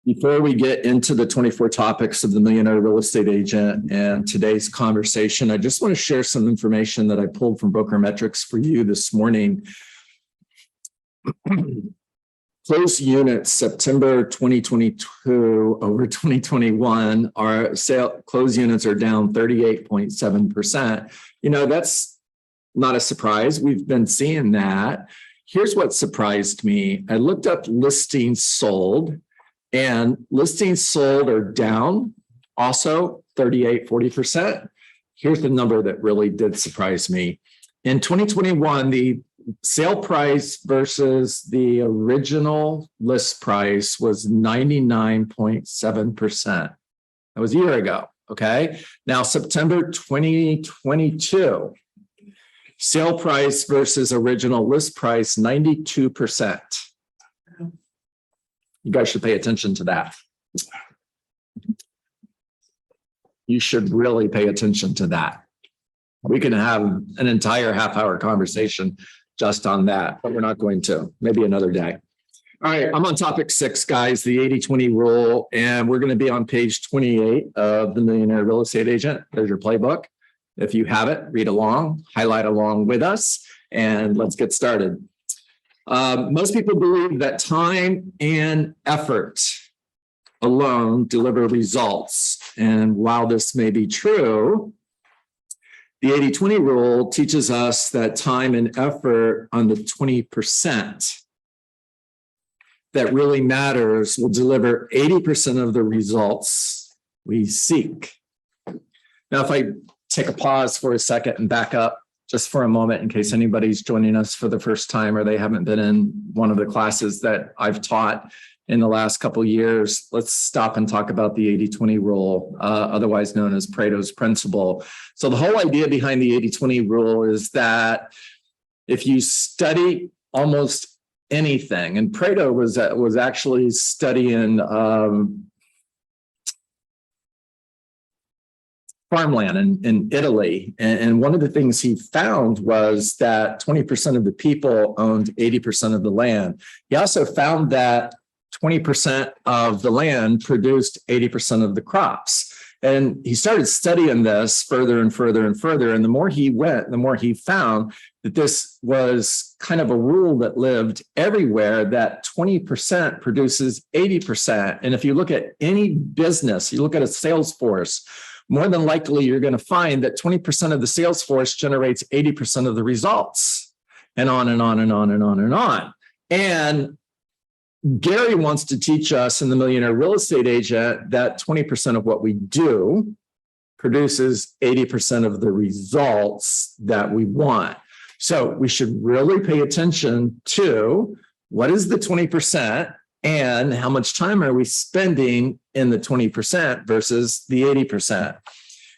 Before we get into the 24 topics of the Millionaire Real Estate Agent and today's conversation, I just want to share some information that I pulled from Broker Metrics for you this morning. Closed units September 2022 over 2021, our closed units are down 38.7%. That's not a surprise. We've been seeing that. Here's what surprised me. I looked up listings sold, and listings sold are down also 40%. Here's the number that really did surprise me. In 2021, the sale price versus the original list price was 99.7%. That was a year ago, okay? Now, September 2022, sale price versus original list price, 92%. You guys should pay attention to that. You should really pay attention to that. We can have an entire half-hour conversation just on that, but we're not going to. Maybe another day. All right, I'm on topic 6, guys, the 80-20 rule, and we're going to be on page 28 of the Millionaire Real Estate Agent. There's your playbook. If you have it, read along, highlight along with us, and let's get started. Most people believe that time and effort alone deliver results. And while this may be true, the 80-20 rule teaches us that time and effort on the 20% that really matters will deliver 80% of the results we seek. Now, if I take a pause for a second and back up just for a moment in case anybody's joining us for the first time or they haven't been in one of the classes that I've taught in the last couple of years, let's stop and talk about the 80-20 rule, otherwise known as Pareto's principle. So the whole idea behind the 80-20 rule is that if you study almost anything, and Pareto was actually studying farmland in Italy. And one of the things he found was that 20% of the people owned 80% of the land. He also found that 20% of the land produced 80% of the crops. And he started studying this further and further and further. And the more he went, the more he found that this was kind of a rule that lived everywhere, that 20% produces 80%. And if you look at any business, you look at a sales force, more than likely you're going to find that 20% of the sales force generates 80% of the results, and on and on and on and on and on. And Gary wants to teach us in the Millionaire Real Estate Agent that 20% of what we do produces 80% of the results that we want. So we should really pay attention to what is the 20% and how much time are we spending in the 20% versus the 80%.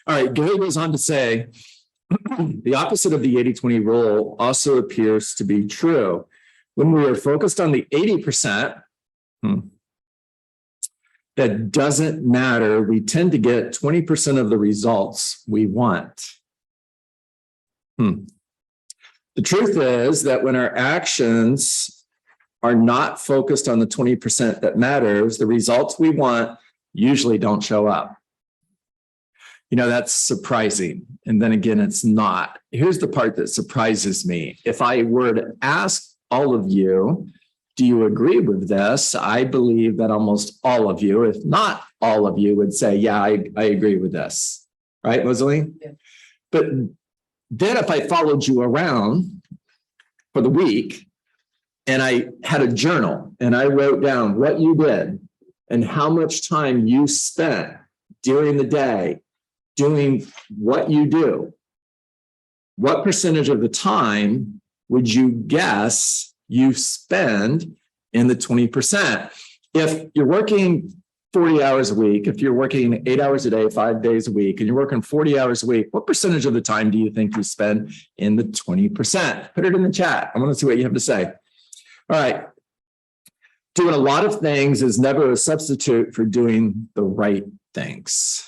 All right, Gary goes on to say, the opposite of the 80-20 rule also appears to be true. When we are focused on the 80%, that doesn't matter. We tend to get 20% of the results we want. The truth is that when our actions are not focused on the 20% that matters, the results we want usually don't show up. That's surprising. And then again, it's not. Here's the part that surprises me. If I were to ask all of you, do you agree with this? I believe that almost all of you, if not all of you, would say, yeah, I agree with this. Right, Mosley? Yeah. But then if I followed you around for the week, and I had a journal and I wrote down what you did and how much time you spent during the day doing what you do, what percentage of the time would you guess you spend in the 20%? If you're working 40 hours a week, if you're working 8 hours a day, 5 days a week, and you're working 40 hours a week, what percentage of the time do you think you spend in the 20%? Put it in the chat. I want to see what you have to say. All right. Doing a lot of things is never a substitute for doing the right things.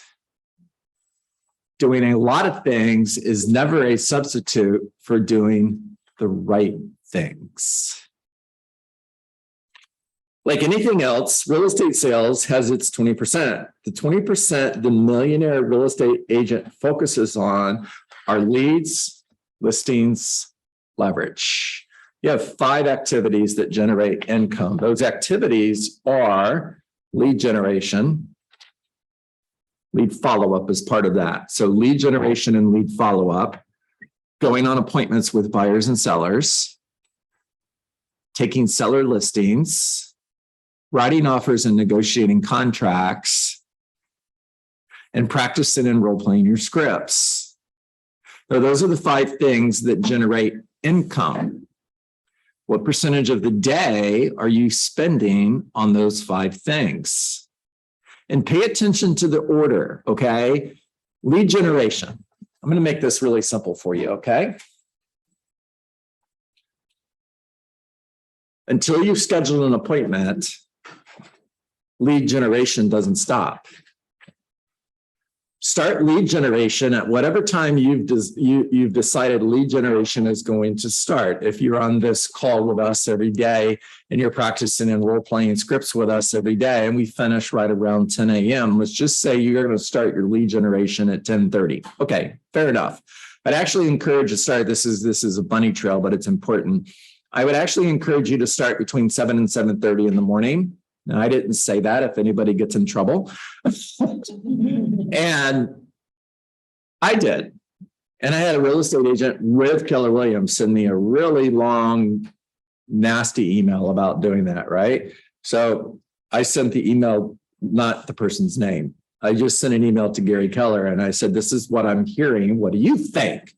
Doing a lot of things is never a substitute for doing the right things. Like anything else, real estate sales has its 20%. The 20% the millionaire real estate agent focuses on are leads, listings, leverage. You have 5 activities that generate income. Those activities are lead generation. Lead follow-up is part of that. So lead generation and lead follow-up, going on appointments with buyers and sellers, taking seller listings, writing offers and negotiating contracts, and practicing and role-playing your scripts. So those are the 5 things that generate income. What percentage of the day are you spending on those 5 things? And pay attention to the order, okay? Lead generation. I'm going to make this really simple for you, okay? Until you've scheduled an appointment, lead generation doesn't stop. Start lead generation at whatever time you've decided lead generation is going to start. If you're on this call with us every day and you're practicing and role-playing scripts with us every day and we finish right around 10 a.m., let's just say you're going to start your lead generation at 10:30. Okay, fair enough. I'd actually encourage you to start. This is a bunny trail, but it's important. I would actually encourage you to start between 7 and 7:30 in the morning. Now, I didn't say that if anybody gets in trouble. And I did. And I had a real estate agent with Keller Williams send me a really long, nasty email about doing that, right? So I sent the email, not the person's name. I just sent an email to Gary Keller and I said, this is what I'm hearing. What do you think?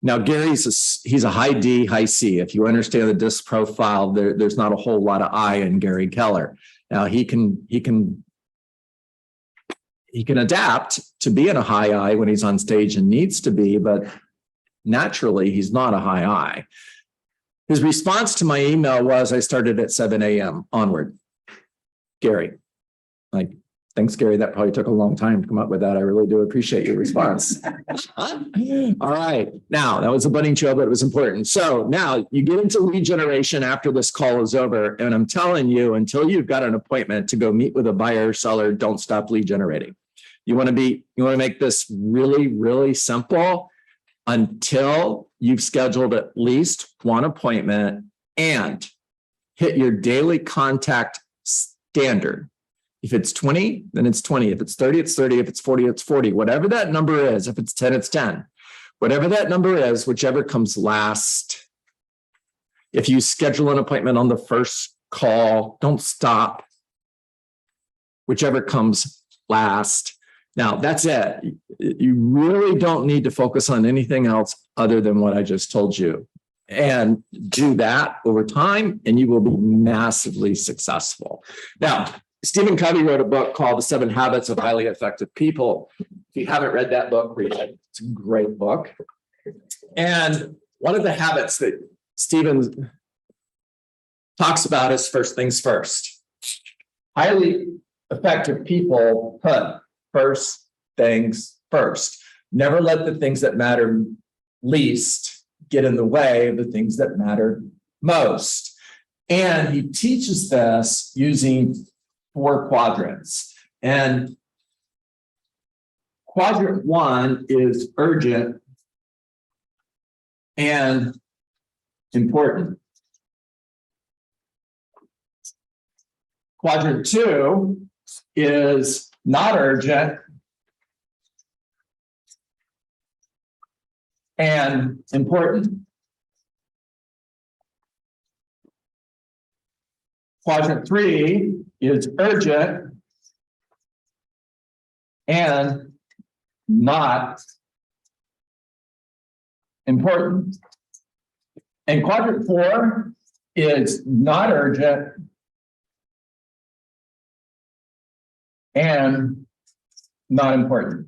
Now, he's a high D, high C. If you understand the disc profile, there's not a whole lot of I in Gary Keller. Now, he can adapt to being a high I when he's on stage and needs to be, but naturally, he's not a high I. His response to my email was, I started at 7 a.m. onward. Gary, like, thanks, Gary. That probably took a long time to come up with that. I really do appreciate your response. All right. Now, that was a bunny trail, but it was important. So now you get into lead generation after this call is over. And I'm telling you, until you've got an appointment to go meet with a buyer or seller, don't stop lead generating. You want to make this really, really simple until you've scheduled at least one appointment and hit your daily contact standard. If it's 20, then it's 20. If it's 30, it's 30. If it's 40, it's 40. Whatever that number is, if it's 10, it's 10. Whatever that number is, whichever comes last. If you schedule an appointment on the first call, don't stop. Whichever comes last. Now, that's it. You really don't need to focus on anything else other than what I just told you. And do that over time, and you will be massively successful. Now, Stephen Covey wrote a book called The 7 Habits of Highly Effective People. If you haven't read that book, read it. It's a great book. And one of the habits that Stephen talks about is first things first. Highly effective people put first things first. Never let the things that matter least get in the way of the things that matter most. And he teaches this using 4 quadrants. And quadrant 1 is urgent and important. Quadrant 2 is not urgent and important. Quadrant 3 is urgent and not important. And quadrant 4 is not urgent and not important.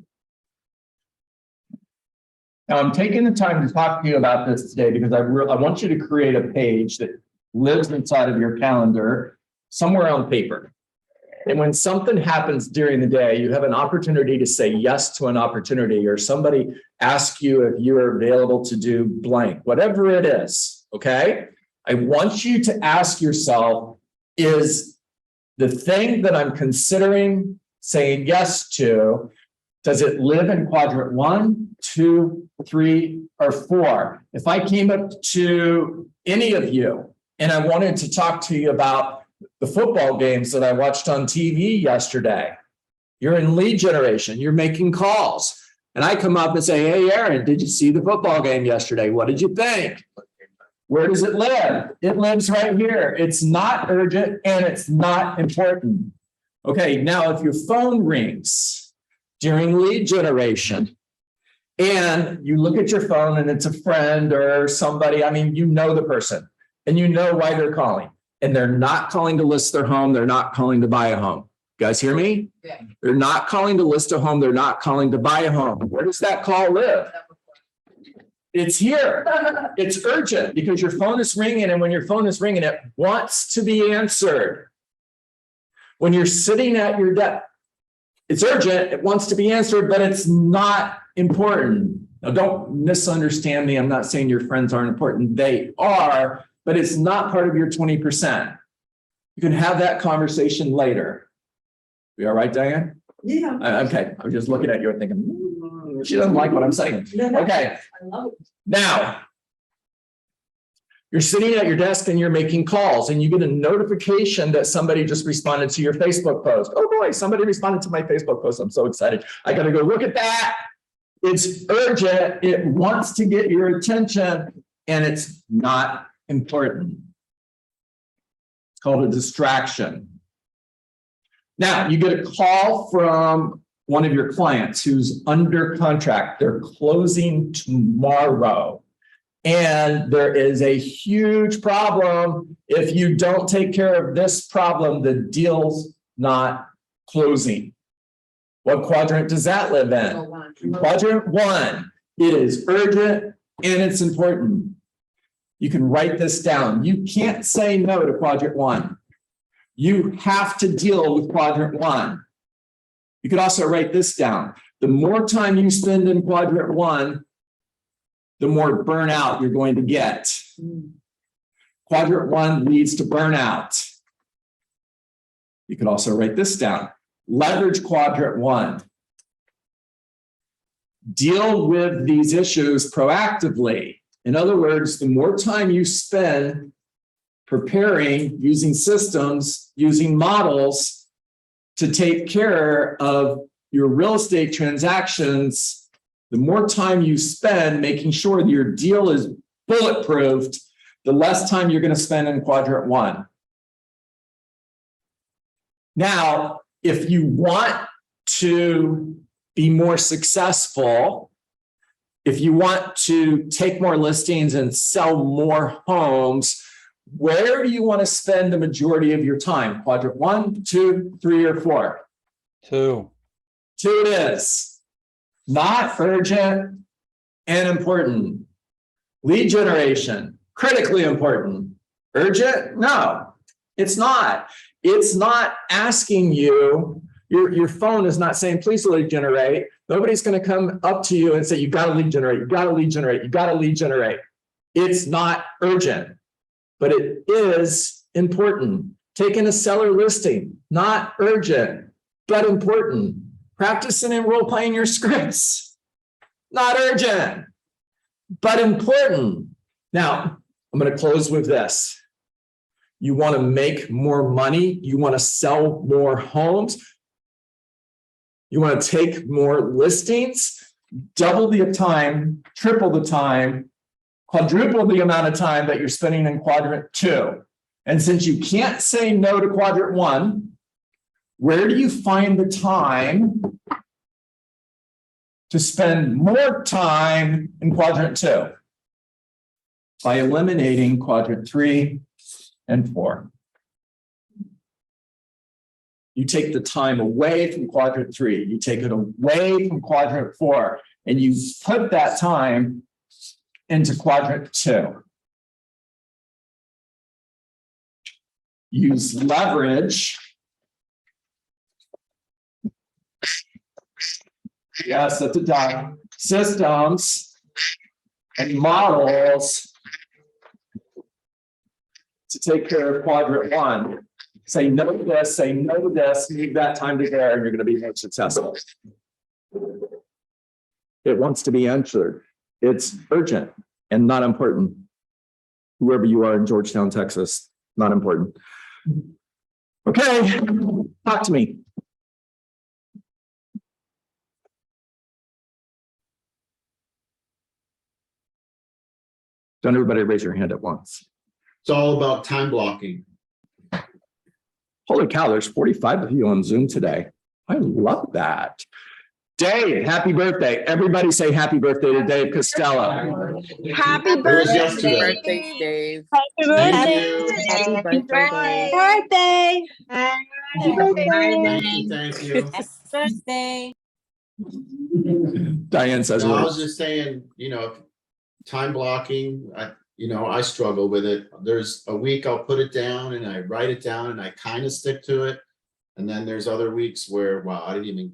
Now, I'm taking the time to talk to you about this today because I want you to create a page that lives inside of your calendar somewhere on paper. And when something happens during the day, you have an opportunity to say yes to an opportunity, or somebody asks you if you are available to do blank, whatever it is, okay? I want you to ask yourself, is the thing that I'm considering saying yes to, does it live in quadrant 1, 2, 3, or 4? If I came up to any of you and I wanted to talk to you about the football games that I watched on TV yesterday, you're in lead generation, you're making calls. And I come up and say, hey, Aaron, did you see the football game yesterday? What did you think? Where does it live? It lives right here. It's not urgent and it's not important. Okay, now if your phone rings during lead generation and you look at your phone and it's a friend or somebody, I mean, you know the person and you know why they're calling, and they're not calling to list their home. They're not calling to buy a home. You guys hear me? Yeah. They're not calling to list a home. They're not calling to buy a home. Where does that call live? It's here. It's urgent because your phone is ringing, and when your phone is ringing, it wants to be answered. When you're sitting at your desk, it's urgent, it wants to be answered, but it's not important. Now, don't misunderstand me. I'm not saying your friends aren't important. They are, but it's not part of your 20%. You can have that conversation later. You all right, Diane? Yeah. Okay, I'm just looking at you and thinking, she doesn't like what I'm saying. Okay. I love it. Now, you're sitting at your desk and you're making calls and you get a notification that somebody just responded to your Facebook post. Oh boy, somebody responded to my Facebook post. I'm so excited. I got to go look at that. It's urgent. It wants to get your attention and it's not important. It's called a distraction. Now, you get a call from one of your clients who's under contract. They're closing tomorrow. And there is a huge problem. If you don't take care of this problem, the deal's not closing. What quadrant does that live in? Quadrant 1. It is urgent and it's important. You can write this down. You can't say no to quadrant 1. You have to deal with quadrant 1. You could also write this down. The more time you spend in quadrant 1, the more burnout you're going to get. Quadrant 1 leads to burnout. You can also write this down. Leverage quadrant 1. Deal with these issues proactively. In other words, the more time you spend preparing, using systems, using models to take care of your real estate transactions, the more time you spend making sure that your deal is bulletproofed, the less time you're going to spend in quadrant 1. Now, if you want to be more successful, if you want to take more listings and sell more homes, where do you want to spend the majority of your time? Quadrant 1, 2, 3, or 4? 2. 2 it is. Not urgent and important. Lead generation, critically important. Urgent? No, it's not. It's not asking you, your phone is not saying, please lead generate. Nobody's going to come up to you and say, you got to lead generate, you got to lead generate, you got to lead generate. It's not urgent, but it is important. Taking a seller listing, not urgent, but important. Practicing and role playing your scripts, not urgent, but important. Now, I'm going to close with this. You want to make more money. You want to sell more homes. You want to take more listings, double the time, triple the time, quadruple the amount of time that you're spending in quadrant 2. And since you can't say no to quadrant 1, where do you find the time to spend more time in quadrant 2? By eliminating quadrant 3 and 4. You take the time away from quadrant 3, you take it away from quadrant 4, and you put that time into quadrant 2. Use leverage. Yes, at the time. Systems and models to take care of quadrant one. Say no to this, say no to this, leave that time to there, and you're gonna be more successful. It wants to be answered. It's urgent and not important. Whoever you are in Georgetown, Texas, not important. Okay, talk to me. Don't everybody raise your hand at once. It's all about time blocking. Holy cow, there's 45 of you on Zoom today. I love that. Dave, happy birthday. Everybody say happy birthday to Dave Costello. Happy It was birthday. yesterday. Birthday, Dave. Thank you. Happy birthday. Birthday. Thank you, thank you. Birthday. Diane says, No, I was words. just saying, time blocking, I struggle with it. There's a week I'll put it down and I write it down and I kind of stick to it. And then there's other weeks where, wow, I didn't even